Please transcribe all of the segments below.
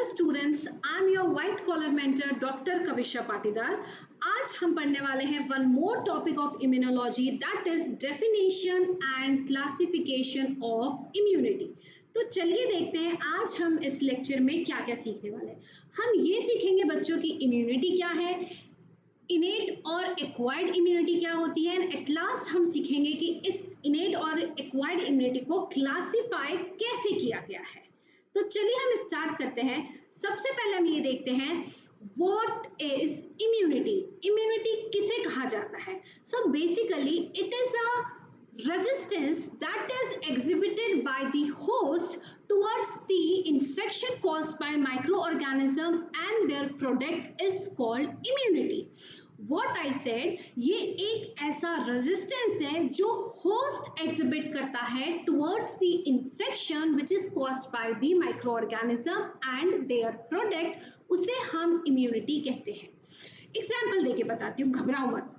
Hello students, I am your white collar mentor doctor Kavisha Patidar. आज हम पढ़ने वाले हैं one more topic of immunology, that is definition and classification of immunity. तो चलिए देखते हैं आज हम इस लेक्चर में क्या क्या सीखने वाले हैं। हम ये सीखेंगे बच्चों की इम्यूनिटी क्या है, इनेट और एक्वायर्ड इम्यूनिटी क्या होती है, एंड एट लास्ट हम सीखेंगे कि इस इनेट और एक्वायर्ड इम्यूनिटी को क्लासिफाई कैसे किया गया है। तो चलिए हम स्टार्ट करते हैं। सबसे पहले हम ये देखते हैं व्हाट इज इम्यूनिटी। इम्यूनिटी किसे कहा जाता है? So basically it is a resistance that is exhibited by the host towards the infection caused by microorganism and their product is called immunity. What I said, ये एक ऐसा resistance है जो host exhibit करता है towards the infection which is caused by the microorganism and their product, उसे हम immunity कहते हैं। एग्जाम्पल देके बताती हूँ, घबराओ मत।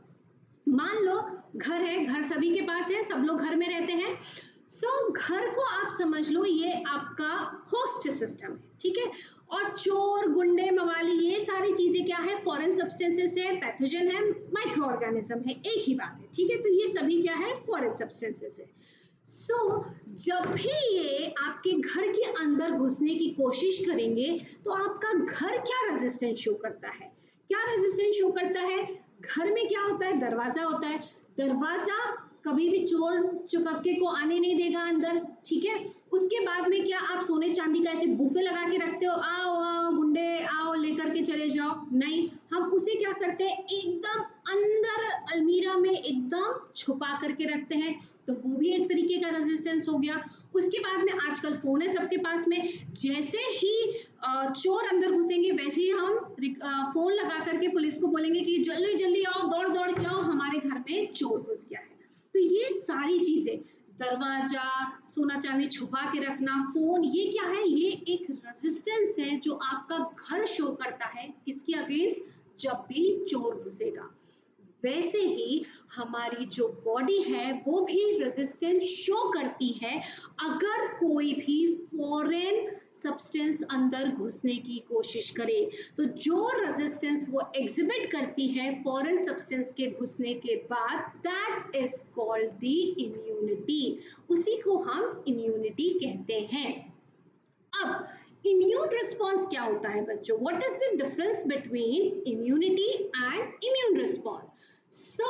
मान लो घर है, घर सभी के पास है, सब लोग घर में रहते हैं। सो घर को आप समझ लो ये आपका होस्ट सिस्टम है, ठीक है। और चोर, गुंडे, मवाली, ये सारी चीजें क्या है? फॉरेन सब्सटेंसेस है, पैथोजन है, माइक्रो ऑर्गेनिज्म है, एक ही बात है, ठीक है। तो ये सभी क्या है? फॉरेन सब्सटेंसेस है। सो जब भी ये आपके घर के अंदर घुसने की कोशिश करेंगे तो आपका घर क्या रेजिस्टेंस शो करता है? क्या रेजिस्टेंस शो करता है? घर में क्या होता है? दरवाजा होता है। दरवाजा कभी भी चोर चुकक्के को आने नहीं देगा अंदर, ठीक है। उसके बाद में क्या आप सोने चांदी का ऐसे बुफे लगा के रखते हो, आओ आओ गुंडे आओ लेकर के चले जाओ? नहीं, हम उसे क्या करते हैं? एकदम अंदर अलमीरा में एकदम छुपा करके रखते हैं। तो वो भी एक तरीके का रेजिस्टेंस हो गया। उसके बाद में आजकल फोन है सबके पास में, जैसे ही चोर अंदर घुसेंगे वैसे ही हम फोन लगा करके पुलिस को बोलेंगे कि जल्दी जल्दी आओ, दौड़ दौड़ के आओ, हमारे घर में चोर घुस गया है। तो ये सारी चीजें, दरवाजा, सोना चांदी छुपा के रखना, फोन, ये क्या है? ये एक रेजिस्टेंस है जो आपका घर शो करता है किसके अगेंस्ट? जब भी चोर घुसेगा। वैसे ही हमारी जो बॉडी है वो भी रेजिस्टेंस शो करती है अगर कोई भी फॉरेन सब्सटेंस अंदर घुसने की कोशिश करे। तो जो रेजिस्टेंस वो एग्जिबिट करती है फॉरेन सब्सटेंस के घुसने के बाद, that is called the immunity. उसी को हम इम्यूनिटी कहते हैं। अब इम्यून रिस्पॉन्स क्या होता है बच्चों? What is the difference between immunity and immune response? So,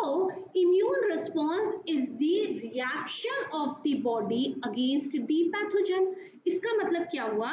immune response is the reaction of the body against the pathogen. इसका मतलब क्या हुआ?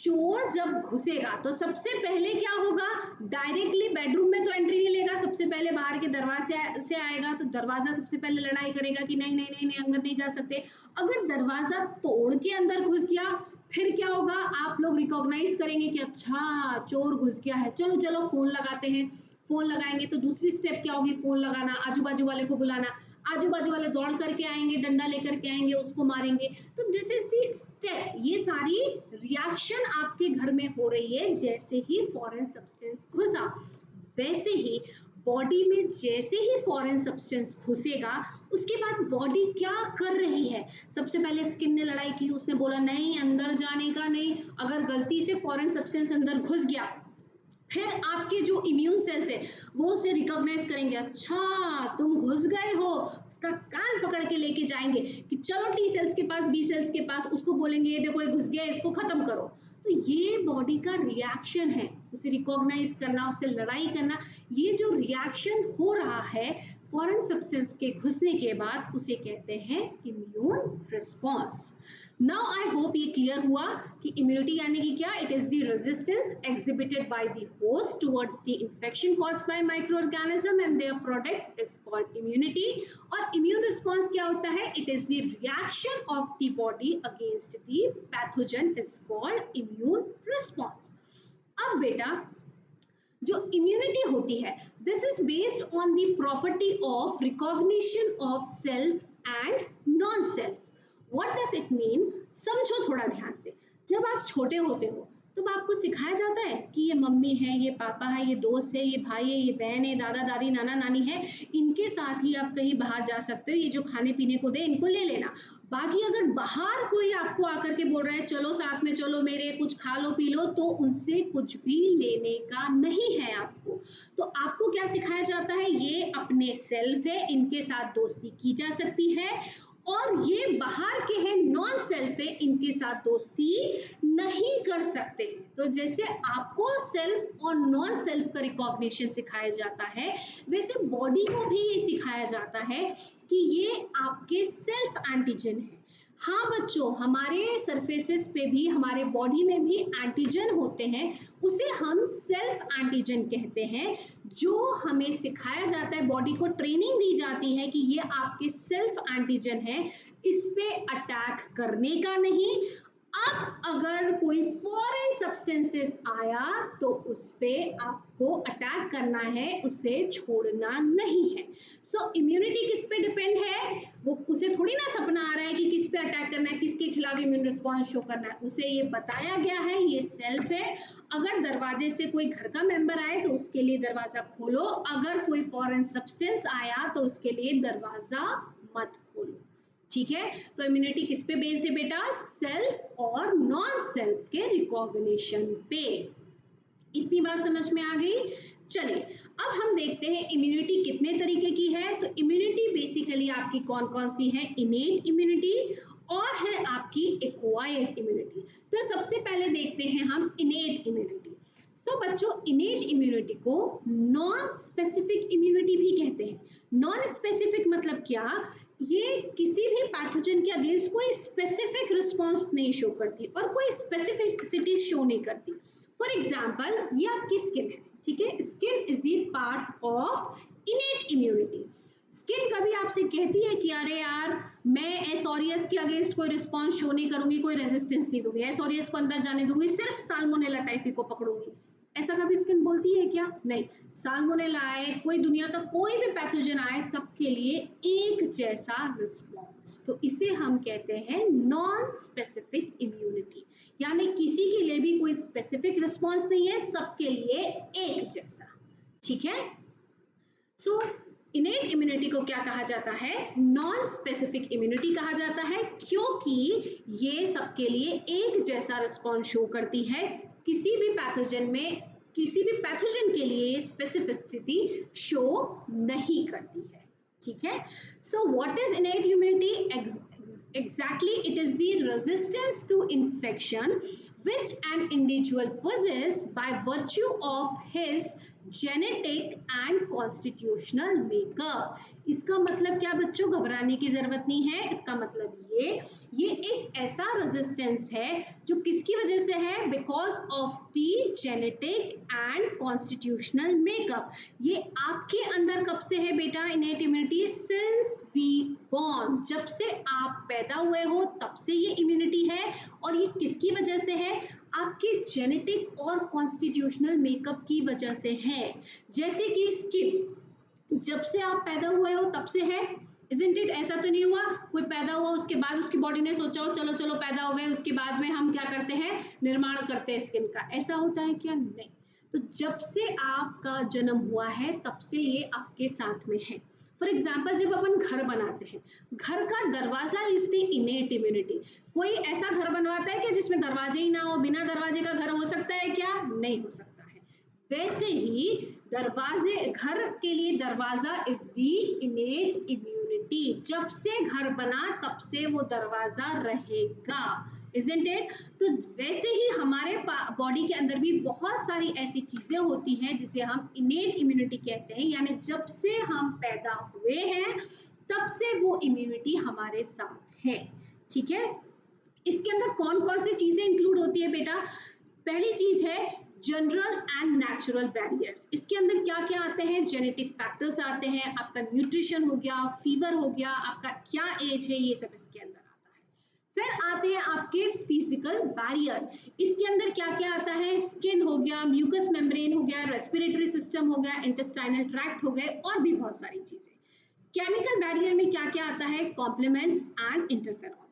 चोर जब घुसेगा तो सबसे पहले क्या होगा? डायरेक्टली बेडरूम में तो एंट्री नहीं लेगा, सबसे पहले बाहर के दरवाजे से आएगा। तो दरवाजा सबसे पहले लड़ाई करेगा कि नहीं नहीं नहीं नहीं, अंदर नहीं जा सकते। अगर दरवाजा तोड़ के अंदर घुस गया फिर क्या होगा? आप लोग रिकॉग्नाइज करेंगे कि अच्छा चोर घुस गया है, चलो चलो फोन लगाते हैं। फोन लगाएंगे तो दूसरी स्टेप क्या होगी? फोन लगाना, आजू बाजू वाले को बुलाना, आजू बाजू वाले दौड़ करके आएंगे, डंडा लेकर के आएंगे, उसको मारेंगे। तो दिस इज दी स्टेप। ये सारी रिएक्शन आपके घर में हो रही है जैसे ही फॉरेन सब्सटेंस घुसा। वैसे ही बॉडी में जैसे ही फॉरेन सब्सटेंस घुसेगा उसके बाद बॉडी क्या कर रही है? सबसे पहले स्किन ने लड़ाई की, उसने बोला नहीं अंदर जाने का नहीं। अगर गलती से फॉरेन सब्सटेंस अंदर घुस गया फिर आपके जो इम्यून सेल्स है वो उसे रिकॉग्नाइज करेंगे, अच्छा तुम घुस गए हो। उसका कान पकड़ के लेके जाएंगे कि चलो टी सेल्स के पास, बी सेल्स के पास, उसको बोलेंगे ये देखो ये घुस गया, इसको खत्म करो। तो ये बॉडी का रिएक्शन है, उसे रिकॉग्नाइज करना, उससे लड़ाई करना। ये जो रिएक्शन हो रहा है फॉरेन सब्सटेंस के घुसने के बाद उसे कहते हैं immune response. Now I hope ये क्लियर हुआ कि इम्यूनिटी यानी कि क्या? It is the resistance exhibited by the host towards the infection caused by microorganism and their product is called immunity. और इम्यून रिस्पॉन्स क्या होता है? It is the reaction of the body against the pathogen is called immune response. अब बेटा जो immunity होती है this is based on the property of recognition of self and non self. What does it mean? समझो थोड़ा ध्यान से। जब आप छोटे होते हो तो आपको सिखाया जाता है कि ये मम्मी है, ये पापा है, ये दोस्त है, ये भाई है, ये बहन है, दादा दादी नाना नानी है, इनके साथ ही आप कहीं बाहर जा सकते हो, ये जो खाने पीने को दे इनको ले लेना। बाकी अगर बाहर कोई आपको आकर के बोल रहा है चलो साथ में चलो मेरे, कुछ खा लो पी लो, तो उनसे कुछ भी लेने का नहीं है आपको। तो आपको क्या सिखाया जाता है, ये अपने सेल्फ है, इनके साथ दोस्ती की जा सकती है, और ये बाहर के हैं, नॉन सेल्फ है, इनके साथ दोस्ती नहीं कर सकते। तो जैसे आपको सेल्फ और नॉन सेल्फ का रिकॉग्निशन सिखाया जाता है, वैसे बॉडी को भी ये सिखाया जाता है कि ये आपके सेल्फ एंटीजन है। हाँ बच्चों, हमारे सरफेसेस पे भी, हमारे बॉडी में भी एंटीजन होते हैं, उसे हम सेल्फ एंटीजन कहते हैं, जो हमें सिखाया जाता है, बॉडी को ट्रेनिंग दी जाती है कि ये आपके सेल्फ एंटीजन है, इस पे अटैक करने का नहीं। अब अगर कोई फॉरेन सब्सटेंसेस आया तो उस पे आपको अटैक करना है, उसे छोड़ना नहीं है। सो इम्यूनिटी किस पे डिपेंड है, वो उसे थोड़ी ना सपना आ रहा है कि किस पे अटैक करना है, किसके खिलाफ इम्यून रिस्पॉन्स शो करना है, उसे ये बताया गया है, ये सेल्फ है। अगर दरवाजे से कोई घर का मेंबर आए तो उसके लिए दरवाजा खोलो, अगर कोई फॉरेन सब्सटेंस आया तो उसके लिए दरवाजा मत खोलो। ठीक है, तो इम्यूनिटी किस पे बेस्ड है बेटा, सेल्फ और नॉन सेल्फ के रिकॉग्निशन पे। इतनी बात समझ में आ गई। चलिए अब हम देखते हैं इम्यूनिटी कितने तरीके की है। तो इम्यूनिटी बेसिकली आपकी कौन कौन सी है, इनेट इम्यूनिटी और है आपकी एक्वायर्ड इम्यूनिटी। तो सबसे पहले देखते हैं हम इनेट इम्यूनिटी। सो बच्चों, इनेट इम्यूनिटी को नॉन स्पेसिफिक इम्यूनिटी भी कहते हैं। नॉन स्पेसिफिक मतलब क्या, ये किसी भी पैथोजन के अगेंस्ट कोई स्पेसिफिक रिस्पॉन्स नहीं शो करती और कोई स्पेसिफिसिटी शो नहीं करती। फॉर एग्जाम्पल, ये आपकी स्किन है, ठीक है, skin is a part of innate immunity. Skin कभी आपसे कहती है कि अरे यार मैं एसोरियस के अगेंस्ट कोई रिस्पॉन्स शो नहीं करूंगी, कोई रेजिस्टेंस नहीं दूंगी, एसोरियस को अंदर जाने दूंगी, सिर्फ साल्मोनेला टाइफी को पकड़ूंगी, ऐसा कभी स्किन बोलती है क्या, नहीं। साल्मोनेला आए, कोई दुनिया का कोई भी पैथोजन आए, सबके लिए एक जैसा रिस्पॉन्स, तो इसे हम कहते हैं नॉन स्पेसिफिक इम्यूनिटी, यानी किसी के लिए भी कोई स्पेसिफिक रिस्पॉन्स नहीं है, सबके लिए एक जैसा। ठीक है, सो इनेट इम्यूनिटी को क्या कहा जाता है, नॉन स्पेसिफिक इम्यूनिटी कहा जाता है, क्योंकि ये सबके लिए एक जैसा रिस्पॉन्स शो करती है, किसी भी पैथोजन में, किसी भी पैथोजन के लिए स्पेसिफिसिटी शो नहीं करती है। ठीक है, so what is innate immunity, exactly it is the resistance to infection which an individual possesses by virtue of his genetic and constitutional makeup। इसका मतलब क्या बच्चों, घबराने की जरूरत नहीं है, इसका मतलब ये एक ऐसा रेजिस्टेंस है जो किसकी वजह से है, because of the genetic and constitutional makeup. ये आपके अंदर कब से है बेटा, innate immunity, since we born, जब से आप पैदा हुए हो तब से ये इम्यूनिटी है, और ये किसकी वजह से है, आपके जेनेटिक और कॉन्स्टिट्यूशनल मेकअप की वजह से है। जैसे कि स्किन, जब से आप पैदा हुए हो तब से है, इजंट इट, ऐसा तो नहीं हुआ कोई पैदा हुआ उसके बाद उसकी बॉडी ने सोचा हो चलो चलो पैदा हो गए, उसके बाद में हम क्या करते हैं, निर्माण करते हैं स्किन का, ऐसा होता है क्या, नहीं। तो जब से आपका जन्म हुआ है तब से ये आपके साथ में है। फॉर एग्जाम्पल, जब अपन घर बनाते हैं, घर का दरवाजा इज द इनेट इम्यूनिटी। कोई ऐसा घर बनवाता है कि जिसमें दरवाजे ही ना हो, बिना दरवाजे का घर हो सकता है क्या, नहीं हो सकता है। वैसे ही दरवाजे, घर के लिए दरवाजा इज दी इनेट इम्यूनिटी, जब से घर बना तब से वो दरवाजा रहेगा, इजंट इट। तो वैसे ही हमारे बॉडी के अंदर भी बहुत सारी ऐसी चीजें होती हैं जिसे हम इनेट इम्यूनिटी कहते हैं, यानी जब से हम पैदा हुए हैं तब से वो इम्यूनिटी हमारे साथ है। ठीक है, इसके अंदर कौन कौन सी चीजें इंक्लूड होती है बेटा, पहली चीज है जनरल एंड नेचुरल बैरियर्स। इसके अंदर क्या क्या आते हैं, जेनेटिक फैक्टर्स आते हैं, आपका न्यूट्रिशन हो गया, फीवर हो गया, आपका क्या एज है, ये सब इसके अंदर आता है। फिर आते हैं आपके फिजिकल बैरियर, इसके अंदर क्या क्या आता है, स्किन हो गया, म्यूकस मेम्ब्रेन हो गया, रेस्पिरेटरी सिस्टम हो गया, इंटेस्टाइनल ट्रैक्ट हो गए, और भी बहुत सारी चीजें। केमिकल बैरियर में क्या क्या आता है, complements and interferon.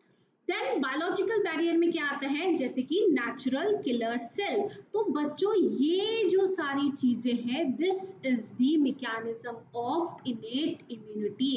Then biological barrier में क्या आता है, जैसे कि नेचुरल किलर सेल। तो बच्चों ये जो सारी चीजें हैं, this is the mechanism of innate immunity.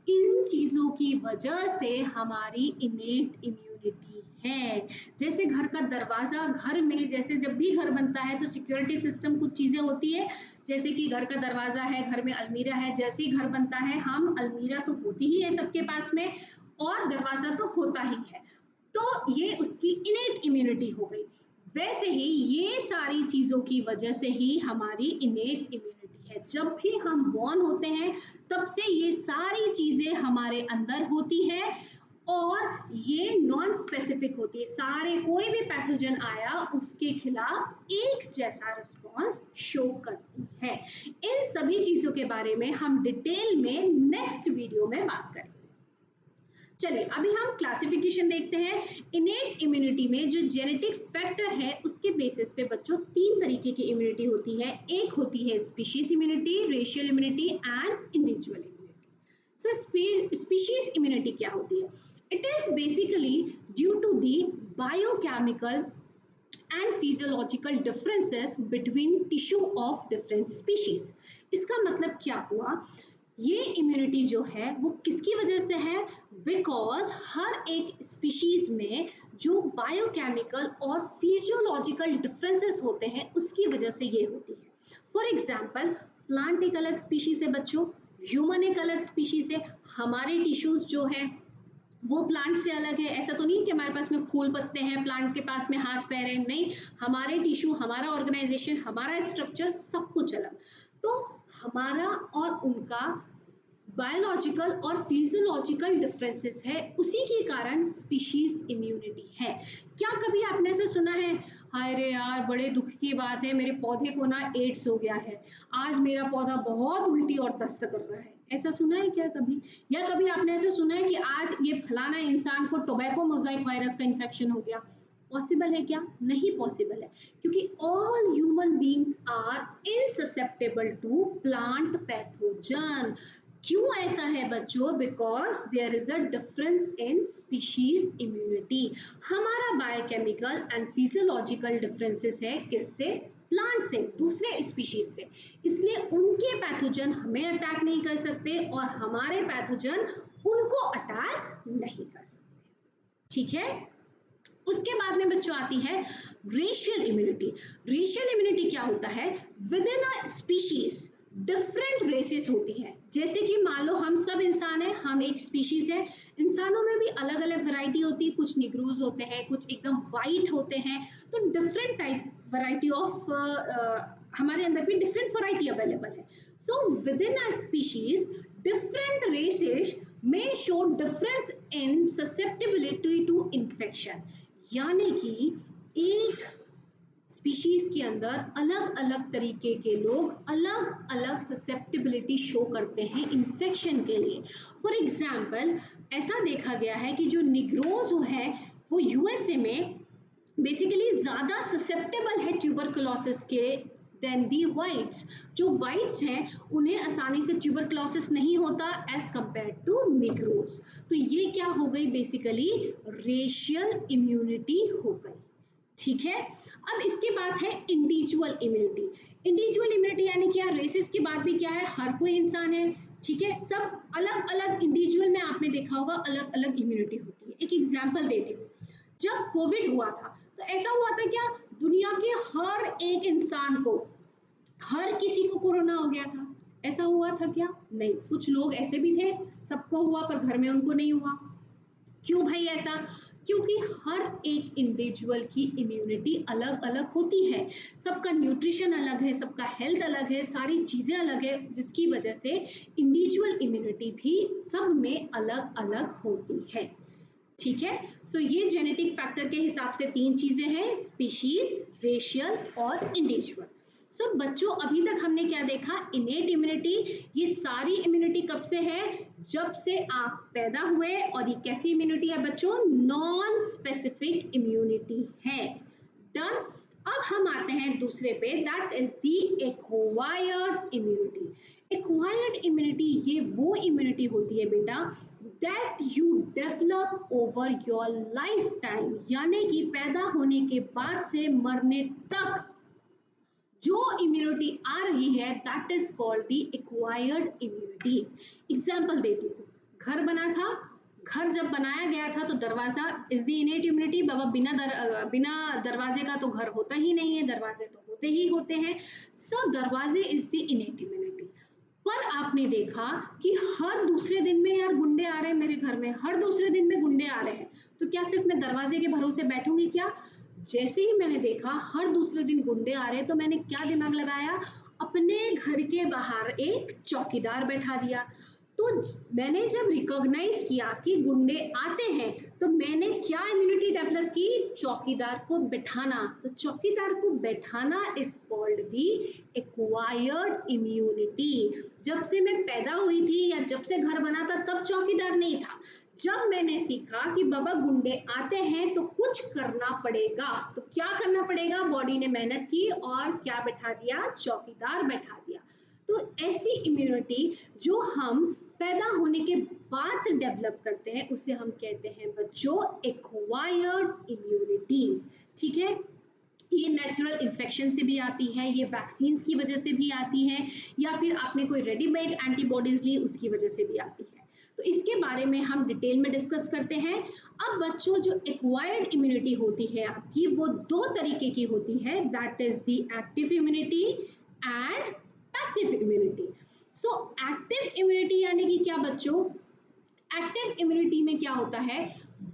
इन चीजों की वजह से हमारी इनेट इम्यूनिटी है। जैसे घर का दरवाजा, घर में जैसे जब भी घर बनता है तो सिक्योरिटी सिस्टम कुछ चीजें होती है, जैसे कि घर का दरवाजा है, घर में अलमीरा है, जैसे ही घर बनता है हम अलमीरा तो होती ही है सबके पास में और दरवाजा तो होता ही है, तो ये उसकी इनेट इम्यूनिटी हो गई। वैसे ही ये सारी चीजों की वजह से ही हमारी इनेट इम्यूनिटी है। जब भी हम बॉर्न होते हैं तब से ये सारी चीजें हमारे अंदर होती है और ये नॉन स्पेसिफिक होती है। सारे कोई भी पैथोजन आया उसके खिलाफ एक जैसा रिस्पॉन्स शो करती है। इन सभी चीजों के बारे में हम डिटेल में नेक्स्ट वीडियो में बात करेंगे। चलिए अभी हम क्लासिफिकेशन देखते हैं। इनेट इम्यूनिटी में जो जेनेटिक फैक्टर है उसके बेसिस पे बच्चों तीन तरीके की इम्यूनिटी होती है। एक होती है species immunity, racial immunity and individual immunity. So species immunity क्या होती है? It is basically due to the biochemical and physiological differences between tissue of different species। इसका मतलब क्या हुआ? ये इम्यूनिटी जो है वो किसकी वजह से है? बिकॉज हर एक स्पीशीज में जो बायोकेमिकल और फिजियोलॉजिकल डिफरेंसेस होते हैं उसकी वजह से ये होती है। फॉर एग्जाम्पल प्लांट एक अलग स्पीशीज है बच्चों, ह्यूमन एक अलग स्पीशीज है, हमारे टिश्यूज जो है वो प्लांट से अलग है। ऐसा तो नहीं कि हमारे पास में फूल पत्ते हैं, प्लांट के पास में हाथ पैर है, नहीं, हमारे टिश्यू, हमारा ऑर्गेनाइजेशन, हमारा स्ट्रक्चर सब कुछ अलग। तो हमारा और उनका बायोलॉजिकल और फिजियोलॉजिकल डिफरेंसेस है, उसी के कारण स्पीशीज इम्यूनिटी है। क्या कभी आपने ऐसा सुना है, हाय रे यार बड़े दुख की बात है, मेरे पौधे को ना एड्स हो गया है, आज मेरा पौधा बहुत उल्टी और दस्त कर रहा है? ऐसा सुना है क्या कभी? या कभी आपने ऐसा सुना है कि आज ये फलाना इंसान को टोबैको मोजाइक वायरस का इन्फेक्शन हो गया? पॉसिबल है क्या? नहीं पॉसिबल है, क्योंकि all human beings are insusceptible to plant pathogen. क्यों ऐसा है बच्चों? Because there is a difference in species immunity. हमारा बायोकेमिकल एंड फिजियोलॉजिकल डिफरेंसेस है किससे? प्लांट से, दूसरे स्पीशीज से। इसलिए उनके पैथोजन हमें अटैक नहीं कर सकते और हमारे पैथोजन उनको अटैक नहीं कर सकते। ठीक है। उसके बाद में बच्चों आती है रेशियल इम्यूनिटी। रेशियल इम्यूनिटी क्या होता है? Within a species different races होती हैं। जैसे कि मान लो हम सब इंसान हैं, हम एक स्पीशीज है, इंसानों में भी अलग अलग वैरायटी होती है, कुछ निग्रोज होते हैं, कुछ एकदम वाइट होते हैं, तो डिफरेंट टाइप वैरायटी ऑफ हमारे अंदर भी डिफरेंट वैरायटी अवेलेबल है। So within a species different races may show difference in susceptibility to infection। यानी कि एक स्पीशीज के अंदर अलग अलग तरीके के लोग अलग अलग ससेप्टिबिलिटी शो करते हैं इन्फेक्शन के लिए। फॉर एग्जाम्पल ऐसा देखा गया है कि जो निग्रोज है वो यूएसए में बेसिकली ज्यादा ससेप्टेबल है ट्यूबरकुलोसिस के देन दी वाइट्स। जो वाइट्स हैं उन्हें आसानी से ट्यूबरकुलोसिस नहीं होता एज कंपेयर टू निग्रोज। तो ये क्या हो गई? बेसिकली रेशियल इम्यूनिटी हो गई। ठीक है। अब इसके बाद है इंडिविजुअल इम्यूनिटी। इंडिविजुअल इम्यूनिटी यानी क्या? रेसेस की बात भी क्या है, हर कोई इंसान है, ठीक है, सब अलग अलग इंडिविजुअल में आपने देखा होगा अलग अलग इम्यूनिटी होती है। एक एग्जांपल देती हूँ, जब कोविड हुआ था तो ऐसा हुआ था क्या, दुनिया के हर एक इंसान को, हर किसी को कोरोना हो गया था? ऐसा हुआ था क्या? नहीं, कुछ लोग ऐसे भी थे सबको हुआ पर घर में उनको नहीं हुआ। क्यों भाई ऐसा? क्योंकि हर एक इंडिविजुअल की इम्यूनिटी अलग अलग होती है, सबका न्यूट्रिशन अलग है, सबका हेल्थ अलग है, सारी चीजें अलग है, जिसकी वजह से इंडिविजुअल इम्यूनिटी भी सब में अलग अलग होती है। ठीक है। सो ये जेनेटिक फैक्टर के हिसाब से तीन चीजें हैं, स्पीशीज, रेशियल और इंडिविजुअल। सो बच्चों अभी तक हमने क्या देखा? Innate immunity. ये सारी इम्यूनिटी कब से है? जब से आप पैदा हुए। और ये कैसी इम्यूनिटी है बच्चों? नॉन स्पेसिफिक इम्यूनिटी है। डन। अब हम आते हैं दूसरे पे, that is the acquired immunity. Acquired immunity ये वो इम्यूनिटी होती है बेटा that you develop over your life time, यानी कि पैदा होने के बाद से मरने तक जो इम्यूनिटी आ रही है that is called the acquired immunity. Example देती हूँ, घर बना था, घर जब बनाया गया था तो दरवाजा इज द इनेट इम्यूनिटी। बाबा बिना दरवाजे का तो घर होता ही नहीं है, दरवाजे तो होते ही होते हैं। सो दरवाजे इज द इनेट इम्यूनिटी। पर आपने देखा कि हर दूसरे दिन में यार गुंडे आ रहे हैं मेरे घर में, हर दूसरे दिन में गुंडे आ रहे हैं, तो क्या सिर्फ मैं दरवाजे के भरोसे बैठूंगी क्या? जैसे ही मैंने देखा हर दूसरे दिन गुंडे आ रहे हैं, तो मैंने क्या दिमाग लगाया, अपने घर के बाहर एक चौकीदार बैठा दिया। तो मैंने जब रिकॉग्नाइज किया कि गुंडे आते हैं, तो मैंने क्या इम्यूनिटी डेवलप की, चौकीदार को बैठाना। तो चौकीदार को बैठाना is called the acquired immunity. जब से मैं पैदा हुई थी या जब से घर बना था तब चौकीदार नहीं था। जब मैंने सीखा कि बाबा गुंडे आते हैं तो कुछ करना पड़ेगा, तो क्या करना पड़ेगा, बॉडी ने मेहनत की और क्या बैठा दिया, चौकीदार बैठा दिया। तो ऐसी इम्यूनिटी जो हम पैदा होने के बाद डेवलप करते हैं उसे हम कहते हैं बच्चों एक्वायर्ड इम्यूनिटी। ठीक है, ये नेचुरल इन्फेक्शन से भी आती है, ये वैक्सीन की वजह से भी आती है, या फिर आपने कोई रेडीमेड एंटीबॉडीज ली उसकी वजह से भी आती है। तो इसके बारे में हम डिटेल में डिस्कस करते हैं। अब बच्चों जो एक्वायर्ड इम्यूनिटी होती है आपकी, वो दो तरीके की होती है, that is the active immunity and passive immunity. So active immunity यानी कि क्या बच्चों, एक्टिव इम्यूनिटी में क्या होता है,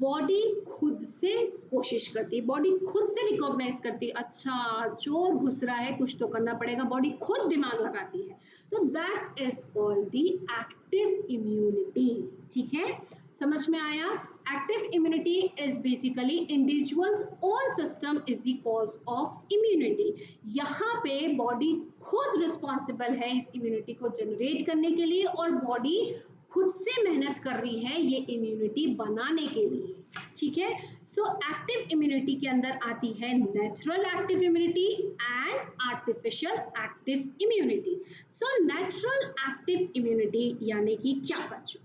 बॉडी खुद से कोशिश करती है, बॉडी खुद से रिकॉग्नाइज करती है, अच्छा चोर घुस रहा है कुछ तो करना पड़ेगा, बॉडी खुद दिमाग लगाती है। तो that is called the active immunity. ठीक है, समझ में आया? Active immunity is basically individuals own system is the cause of immunity. यहाँ पे बॉडी खुद रिस्पॉन्सिबल है इस इम्यूनिटी को जनरेट करने के लिए, और बॉडी खुद से मेहनत कर रही है ये इम्यूनिटी बनाने के लिए। ठीक है, सो एक्टिव इम्यूनिटी के अंदर आती है natural active immunity and artificial active immunity. So natural active immunity यानी कि क्या बच्चों,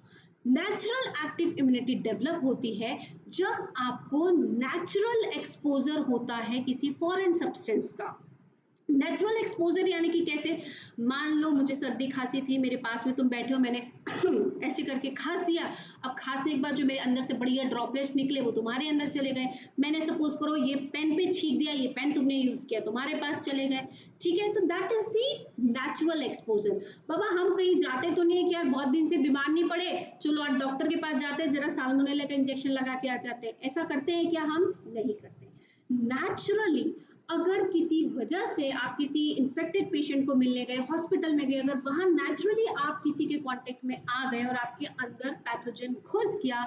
नेचुरल एक्टिव इम्यूनिटी डेवलप होती है जब आपको नेचुरल एक्सपोजर होता है किसी फॉरेन सब्सटेंस का। नेचुरल एक्सपोजर यानी कि कैसे, मान लो मुझे सर्दी खांसी थी, मेरे पास में तुम बैठे हो, मैंने ऐसे करके खांस दिया, अब खांसने के बाद जो मेरे अंदर से बढ़िया ड्रॉपलेट्स निकले वो तुम्हारे अंदर चले गए। मैंने सपोज करो ये पेन पे छींक दिया, ये पेन तुमने यूज किया, तुम्हारे पास चले गए। ठीक है, तो that is the natural exposure. बाबा हम कहीं जाते तो नहीं है कि यार बहुत दिन से बीमार नहीं पड़े, चलो आज डॉक्टर के पास जाते हैं, जरा साल्मोनेला का इंजेक्शन लगा के आ जाते हैं, ऐसा करते हैं क्या? हम नहीं करते। नेचुरली अगर किसी वजह से आप किसी इन्फेक्टेड पेशेंट को मिलने गए, हॉस्पिटल में गए, अगर वहां नेचुरली आप किसी के कांटेक्ट में आ गए और आपके अंदर पैथोजन घुस गया,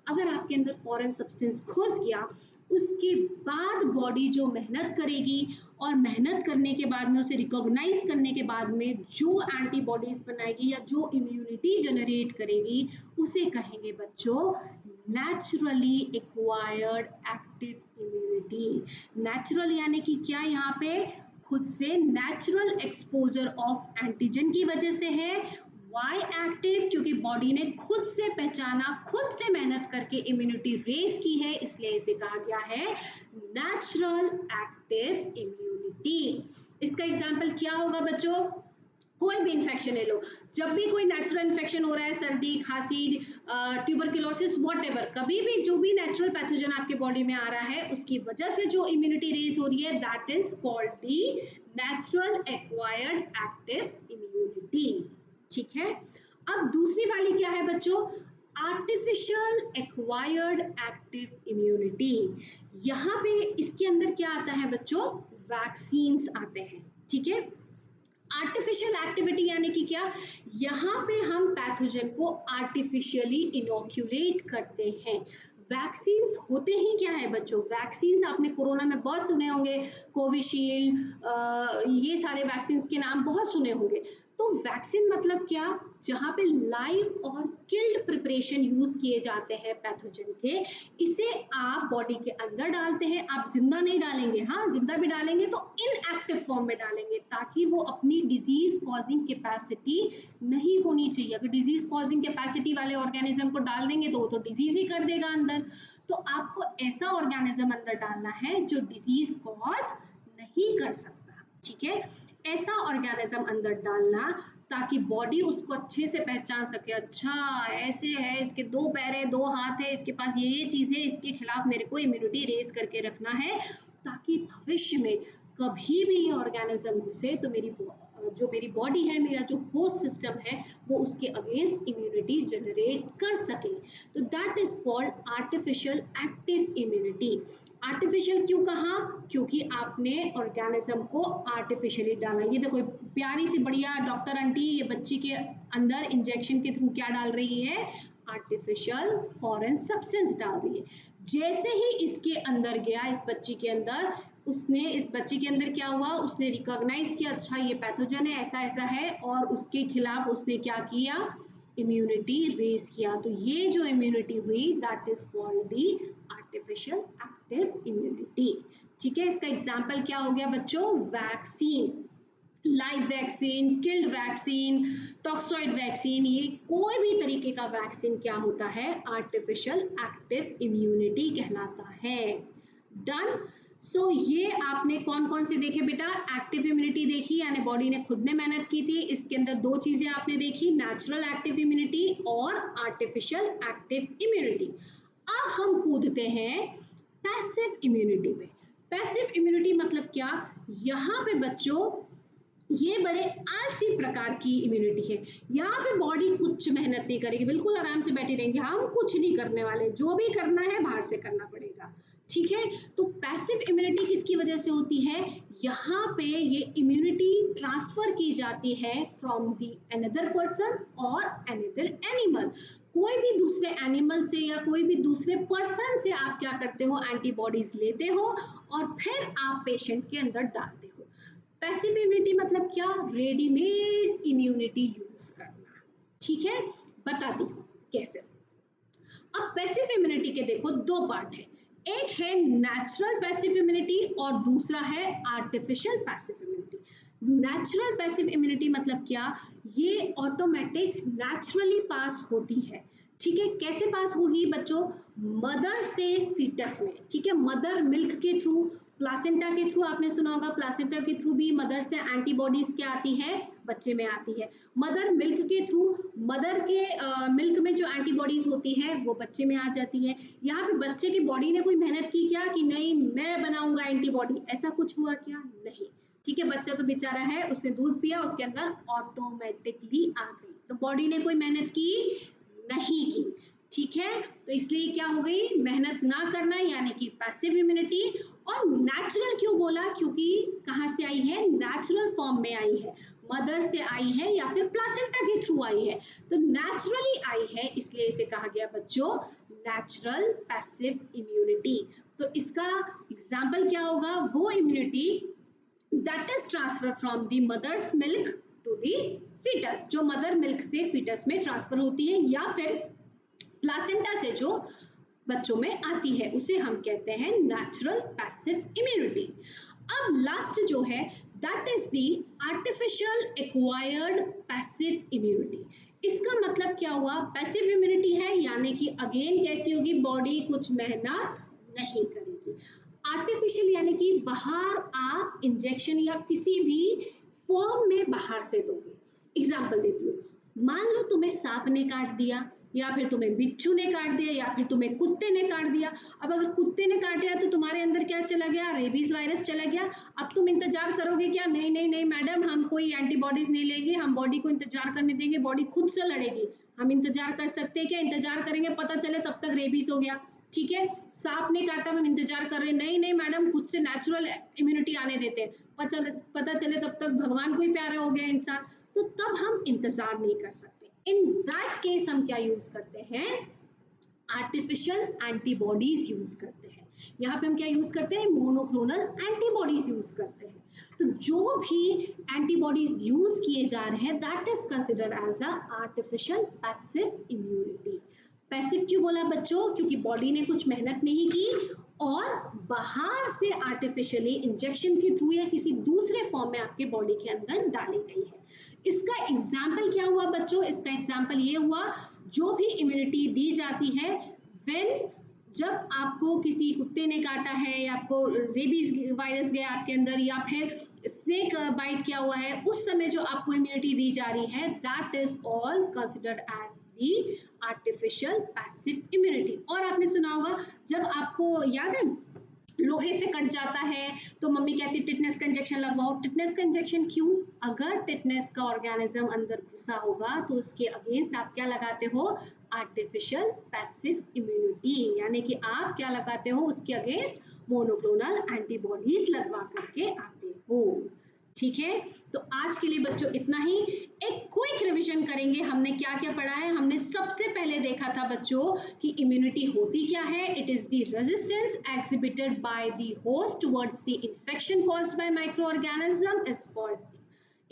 अगर आपके अंदर फॉरेन सब्सटेंस घुस गया, उसके बाद बॉडी जो मेहनत करेगी और मेहनत करने के बाद में उसे रिकॉग्नाइज करने के बाद में जो एंटीबॉडीज बनाएगी या जो इम्यूनिटी जनरेट करेगी उसे कहेंगे बच्चों naturally acquired active immunity. Natural यानी कि क्या, यहाँ पे खुद से नेचुरल एक्सपोजर ऑफ एंटीजन की वजह से है। वाई एक्टिव, क्योंकि बॉडी ने खुद से पहचाना, खुद से मेहनत करके इम्यूनिटी रेज की है, इसलिए इसे कहा गया है नेचुरल एक्टिव इम्यूनिटी। इसका एग्जाम्पल क्या होगा बच्चों, कोई भी इन्फेक्शन ले लो, जब भी कोई नेचुरल इन्फेक्शन हो रहा है, सर्दी खांसी ट्यूबरकुलोसिस व्हाटएवर, कभी भी जो भी नेचुरल पैथोजन आपके बॉडी में आ रहा है उसकी वजह से जो इम्यूनिटी रेज हो रही है that is called the natural acquired active immunity. ठीक है, अब दूसरी वाली क्या है बच्चों, आर्टिफिशियल एक्वायर्ड एक्टिव इम्यूनिटी। यहाँ पे इसके अंदर क्या आता है बच्चों, वैक्सीन्स आते हैं। ठीक है, आर्टिफिशियल एक्टिविटी यानी कि क्या, यहाँ पे हम पैथोजन को आर्टिफिशियली इनोक्यूलेट करते हैं। वैक्सीन्स होते ही क्या है बच्चों, वैक्सीन्स आपने कोरोना में बहुत सुने होंगे, कोविशील्ड, ये सारे वैक्सीन्स के नाम बहुत सुने होंगे। तो वैक्सीन मतलब क्या, जहाँ पे लाइव और किल्ड प्रिपरेशन यूज किए जाते हैं पैथोजन के, इसे आप बॉडी के अंदर डालते हैं। आप जिंदा नहीं डालेंगे, हाँ जिंदा भी डालेंगे तो इनएक्टिव फॉर्म में डालेंगे, ताकि वो अपनी डिजीज कॉजिंग कैपेसिटी नहीं होनी चाहिए। अगर डिजीज कॉजिंग कैपेसिटी वाले ऑर्गेनिज्म को डाल देंगे तो वो तो डिजीज ही कर देगा अंदर। तो आपको ऐसा ऑर्गेनिज्म अंदर डालना है जो डिजीज कॉज नहीं कर सकता, ठीक है। ऐसा ऑर्गेनिज्म अंदर डालना ताकि बॉडी उसको अच्छे से पहचान सके, अच्छा ऐसे है, इसके 2 पैर है, 2 हाथ है, इसके पास ये चीज है, इसके खिलाफ मेरे को इम्यूनिटी रेज करके रखना है, ताकि भविष्य में कभी भी ये ऑर्गेनिज्म घुसे तो मेरी बॉडी है, मेरा जो होस्ट सिस्टम है, वो उसके अगेंस्ट इम्यूनिटी जनरेट कर सके। तो that is called artificial active immunity. Artificial क्यों कहा, क्योंकि आपने ऑर्गेनिज्म को आर्टिफिशियली डाला। ये देखो प्यारी सी बढ़िया डॉक्टर आंटी ये बच्ची के अंदर इंजेक्शन के थ्रू क्या डाल रही है, आर्टिफिशियल फॉरेन सब्सटेंस डाल रही है। जैसे ही इसके अंदर गया, इस बच्ची के अंदर, उसने इस बच्ची के अंदर क्या हुआ, उसने रिकॉग्नाइज किया, अच्छा ये पैथोजन है, ऐसा ऐसा है, और उसके खिलाफ उसने क्या किया, इम्यूनिटी रेज किया। तो ये जो इम्यूनिटी हुई that is called the artificial active immunity, ठीक है। इसका एग्जाम्पल क्या हो गया बच्चों, vaccine, live vaccine, killed vaccine, toxoid vaccine, ये कोई भी तरीके का वैक्सीन क्या होता है, आर्टिफिशियल एक्टिव इम्यूनिटी कहलाता है। डन। सो ये आपने कौन कौन से देखे बेटा, एक्टिव इम्यूनिटी देखी, यानी बॉडी ने खुद ने मेहनत की थी, इसके अंदर 2 चीजें आपने देखी, नेचुरल एक्टिव इम्यूनिटी और आर्टिफिशियल एक्टिव इम्यूनिटी। अब हम कूदते हैं पैसिव इम्यूनिटी में। पैसिव इम्यूनिटी मतलब क्या, यहाँ पे बच्चों ये बड़े आलसी प्रकार की इम्यूनिटी है। यहाँ पे बॉडी कुछ मेहनत नहीं करेगी, बिल्कुल आराम से बैठी रहेंगे, हम कुछ नहीं करने वाले, जो भी करना है बाहर से करना पड़ेगा, ठीक है। तो पैसिव इम्यूनिटी किसकी वजह से होती है, यहाँ पे ये इम्यूनिटी ट्रांसफर की जाती है फ्रॉम दी अनदर पर्सन और अनदर एनिमल। कोई भी दूसरे एनिमल से या कोई भी दूसरे पर्सन से आप क्या करते हो, एंटीबॉडीज लेते हो और फिर आप पेशेंट के अंदर डालते हो। पैसिव इम्यूनिटी मतलब क्या, रेडीमेड इम्यूनिटी यूज करना, ठीक है। बताती हूँ कैसे। अब पैसिव इम्यूनिटी के देखो 2 पार्ट है, एक है नेचुरल पैसिव इम्यूनिटी और दूसरा है artificial passive immunity. Natural passive immunity मतलब क्या, ये ऑटोमेटिक नेचुरली पास होती है, ठीक है। कैसे पास होगी बच्चों, मदर से फीटस में, ठीक है, मदर मिल्क के थ्रू, प्लासेंटा के थ्रू, आपने सुना होगा प्लासेंटा के थ्रू भी मदर से एंटीबॉडीज क्या आती है, बच्चे में आती है। मदर मिल्क के थ्रू, मदर के मिल्क में जो एंटीबॉडीज होती है वो बच्चे में आ जाती है। यहाँ पे बच्चे की बॉडी ने कोई मेहनत की क्या, कि नहीं मैं बनाऊंगा एंटीबॉडी, ऐसा कुछ हुआ क्या, नहीं, ठीक है। बच्चा तो बेचारा है, उसने दूध पिया, उसके अंदर ऑटोमेटिकली आ गई, तो बॉडी ने कोई मेहनत की नहीं की, ठीक है। तो इसलिए क्या हो गई, मेहनत ना करना, यानी कि पैसिव इम्यूनिटी। और नेचुरल क्यों बोला, क्योंकि कहाँ से आई है, नेचुरल फॉर्म में आई है, मदर से आई है या फिर प्लासेंटा के थ्रू आई है, तो नेचुरली आई है, इसलिए इसे कहा गया बच्चों नेचुरल पैसिव इम्यूनिटी। तो इसका एग्जाम्पल क्या होगा, वो immunity that is transfer from the mother's milk to the fetus, जो मदर मिल्क से फीटस में ट्रांसफर होती है या फिर प्लासेंटा से जो बच्चों में आती है, उसे हम कहते हैं नेचुरल पैसिव इम्यूनिटी। अब लास्ट जो है that is the artificial acquired passive immunity. इसका मतलब क्या हुआ, पैसिव इम्यूनिटी है, यानी कि अगेन कैसी होगी, बॉडी कुछ मेहनत नहीं करेगी। आर्टिफिशियल यानी कि बाहर आप इंजेक्शन या किसी भी फॉर्म में बाहर से दोगे। एग्जाम्पल देती हूँ, मान लो तुम्हें सांप ने काट दिया, या फिर तुम्हें बिच्छू ने काट दिया, या फिर तुम्हें कुत्ते ने काट दिया। अब अगर कुत्ते ने काट दिया तो तुम्हारे अंदर क्या चला गया, रेबीज वायरस चला गया। अब तुम इंतजार करोगे क्या, नहीं नहीं नहीं मैडम, हम कोई एंटीबॉडीज नहीं लेंगे, हम बॉडी को इंतजार करने देंगे, बॉडी खुद से लड़ेगी। हम इंतजार कर सकते हैं क्या, इंतजार करेंगे, पता चले तब तक रेबीज हो गया, ठीक है। सांप ने काटा, हम इंतजार कर रहे हैं, नहीं नहीं मैडम, खुद से नेचुरल इम्यूनिटी आने देते हैं, पता चले तब तक भगवान को ही प्यारा हो गया इंसान, तो तब हम इंतजार नहीं कर सकते। इन दैट केस हम क्या यूज करते हैं, आर्टिफिशियल एंटीबॉडीज यूज करते हैं। यहाँ पे हम क्या यूज करते हैं, मोनोक्लोनल एंटीबॉडीज यूज करते हैं। तो जो भी एंटीबॉडीज यूज किए जा रहे हैं that is considered as a artificial passive immunity. Passive क्यों बोला बच्चों? क्योंकि बॉडी ने कुछ मेहनत नहीं की और बाहर से आर्टिफिशियली इंजेक्शन के थ्रू या किसी दूसरे फॉर्म में आपके बॉडी के अंदर डाली गई है। इसका एग्जाम्पल क्या हुआ बच्चों? इसका एग्जाम्पल ये हुआ जो भी इम्यूनिटी दी जाती है व्हेन जब आपको किसी कुत्ते ने काटा है या आपको रेबीज वायरस गया आपके अंदर या फिर स्नेक बाइट किया हुआ है, उस समय जो आपको इम्यूनिटी दी जा रही है that is all considered as the artificial passive immunity. और आपने सुना होगा जब आपको याद है लोहे से कट जाता है तो मम्मी कहती टिटनेस का इंजेक्शन लगवाओ। टिटनेस का इंजेक्शन क्यों? अगर टिटनेस का ऑर्गेनिज्म अंदर घुसा होगा तो उसके अगेंस्ट आप क्या लगाते हो? आर्टिफिशियल पैसिव इम्यूनिटी, यानी कि आप क्या लगाते हो? उसके अगेंस्ट मोनोक्लोनल एंटीबॉडीज लगवा करके आते हो। ठीक है, तो आज के लिए बच्चों इतना ही। एक क्विक रिवीजन करेंगे हमने क्या क्या पढ़ा है। हमने सबसे पहले देखा था बच्चों कि इम्यूनिटी होती क्या है। It is the resistance exhibited by the host towards the infection caused by micro organism is called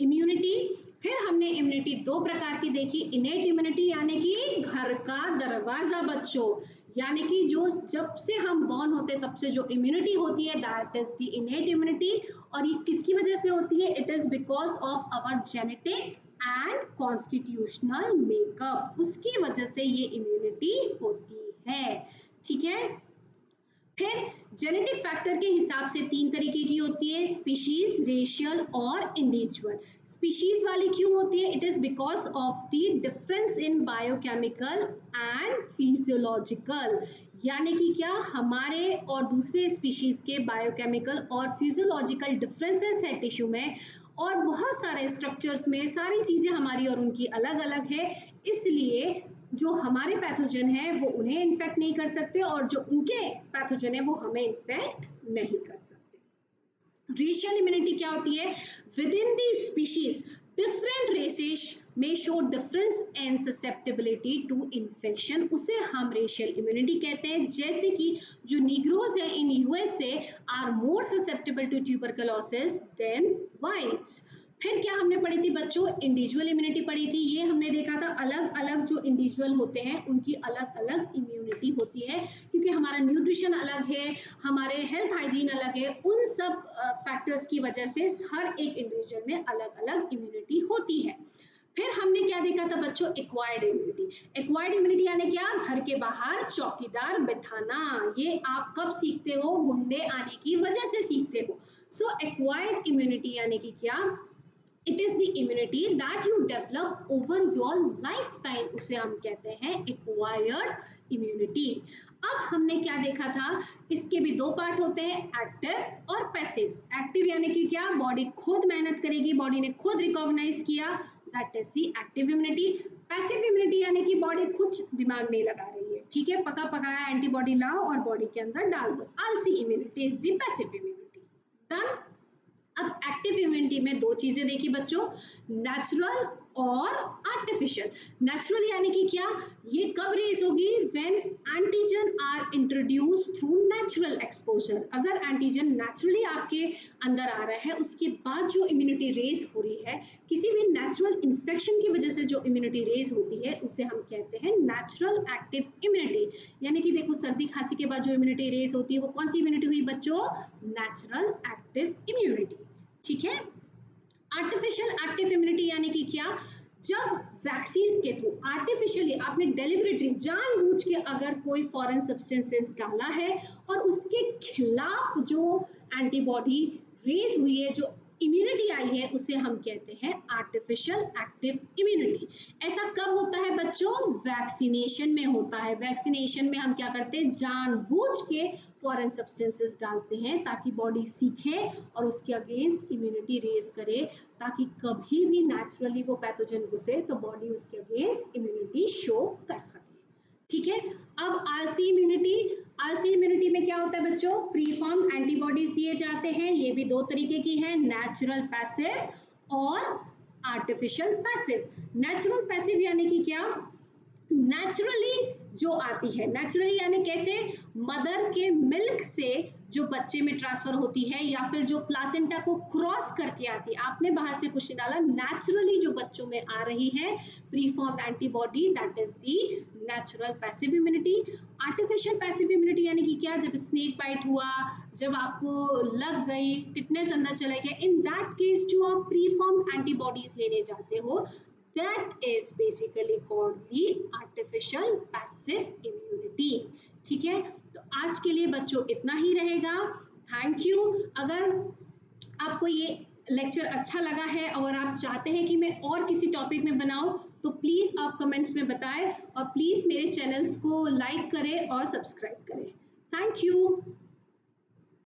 immunity. फिर हमने इम्यूनिटी दो प्रकार की देखी, इनेट इम्यूनिटी यानी कि घर का दरवाजा बच्चों, यानी कि जो जब से हम बॉर्न होते तब से जो इम्यूनिटी होती है that is the innate immunity. और ये किसकी वजह से होती है? It is because of our genetic and constitutional makeup, उसकी वजह से ये इम्यूनिटी होती है। ठीक है, फिर जेनेटिक फैक्टर के हिसाब से तीन तरीके की होती है, स्पीशीज, रेशियल और इंडिविजुअल। स्पीशीज वाली क्यों होती है? It is because of the difference in biochemical and physiological, यानी कि क्या हमारे और दूसरे स्पीशीज के बायोकेमिकल और फिजियोलॉजिकल डिफरेंसेस है टिश्यू में, और बहुत सारे स्ट्रक्चर्स में सारी चीजें हमारी और उनकी अलग अलग है, इसलिए जो हमारे पैथोजन है वो उन्हें इन्फेक्ट नहीं कर सकते और जो उनके पैथोजन है वो हमें इन्फेक्ट नहीं कर सकते। रेशियल इम्यूनिटी क्या होती है? Within the species different races में show difference in susceptibility to infection, उसे हम रेशियल इम्यूनिटी कहते हैं। जैसे कि जो नीग्रोज है in USA are more susceptible to tuberculosis than whites. फिर क्या हमने पढ़ी थी बच्चों? इंडिविजुअल इम्यूनिटी पढ़ी थी। ये हमने देखा था अलग अलग जो इंडिविजुअल होते हैं उनकी अलग अलग इम्यूनिटी होती है, क्योंकि हमारा न्यूट्रिशन अलग है, हमारे हेल्थ हाइजीन अलग है, उन सब फैक्टर्स की वजह से हर एक इंडिविजुअल में अलग अलग इम्यूनिटी होती है। फिर हमने क्या देखा था बच्चों? Acquired immunity. एक्वायर्ड इम्यूनिटी यानी क्या? घर के बाहर चौकीदार बिठाना। ये आप कब सीखते हो? गुंडे आने की वजह से सीखते हो। सो एक्वायर्ड इम्यूनिटी यानी कि क्या? It is the immunity that you develop over your life time, उसे हम कहते हैं एक्वायर्ड इम्यूनिटी। अब हमने क्या देखा था? इसके भी दो पार्ट होते हैं, एक्टिव और पैसिव। एक्टिव यानी कि क्या? बॉडी खुद मेहनत करेगी, बॉडी ने खुद रिकॉग्नाइज किया, that is the active immunity. Passive immunity यानी कि बॉडी कुछ दिमाग नहीं लगा रही है, ठीक है, पका पकाया एंटीबॉडी लाओ और बॉडी के अंदर डाल दो, आलसी immunity is the passive immunity. Done. अब एक्टिव इम्यूनिटी में दो चीजें देखी बच्चों, नेचुरल और आर्टिफिशियल। नेचुरल यानी कि क्या? ये कब रेज होगी? When antigen are introduce through natural exposure. अगर एंटीजन नेचुरली आपके अंदर आ रहा है उसके बाद जो इम्यूनिटी रेज हो रही है, किसी भी नेचुरल इन्फेक्शन की वजह से जो इम्यूनिटी रेज होती है उसे हम कहते हैं नेचुरल एक्टिव इम्यूनिटी। यानी कि देखो सर्दी खांसी के बाद जो इम्यूनिटी रेज होती है वो कौन सी इम्यूनिटी हुई बच्चों? Natural active immunity. ठीक है। आर्टिफिशियल एक्टिव इम्यूनिटी यानी कि क्या? जब वैक्सीन के थ्रू आर्टिफिशियली आपने डेलिबरेटली जानबूझ के अगर कोई फॉरेन सब्सटेंसेस डाला है और उसके खिलाफ जो एंटीबॉडी रेज हुई है, जो इम्यूनिटी आई है, उसे हम कहते हैं आर्टिफिशियल एक्टिव इम्यूनिटी। ऐसा कब होता है बच्चों? वैक्सीनेशन में होता है। वैक्सीनेशन में हम क्या करते हैं? जानबूझ के फॉरेन सब्सटेंसेस डालते हैं ताकि बॉडी सीखे और उसके अगेंस्ट इम्यूनिटी रेज करे, ताकि कभी भी नेचुरली वो पैथोजन घुसे तो बॉडी उसके अगेंस्ट इम्यूनिटी शो कर सके। ठीक है। अब आलसी इम्यूनिटी। आलसी इम्यूनिटी में क्या होता है बच्चों? प्री फॉर्म एंटीबॉडीज दिए जाते हैं, ये भी दो तरीके की है, नेचुरल पैसिव और आर्टिफिशियल पैसिव। नेचुरल पैसिव यानी कि क्या? नेचुरली जो आती है, नेचुरली यानी कैसे? मदर के मिल्क से जो बच्चे में ट्रांसफर होती है या फिर जो प्लासेंटा को क्रॉस करके आती है, आपने बाहर से कुछ नहीं डाला, नेचुरली जो बच्चों में आ रही है pre formed antibody, that is the natural passive immunity. Artificial passive immunity यानी कि क्या, जब स्नेक बाइट हुआ, जब आपको लग गई, टिटनेस अंदर चला गया, इन दैट केस जो आप प्री फॉर्म्ड एंटीबॉडीज लेने जाते हो, that is basically called the artificial passive immunity। ठीक है, तो आज के लिए बच्चों इतना ही रहेगा। Thank you. अगर आपको ये लेक्चर अच्छा लगा है, अगर आप चाहते हैं कि मैं और किसी टॉपिक में बनाऊं, तो प्लीज आप कमेंट्स में बताएं और प्लीज मेरे चैनल्स को लाइक करें और सब्सक्राइब करें। Thank you.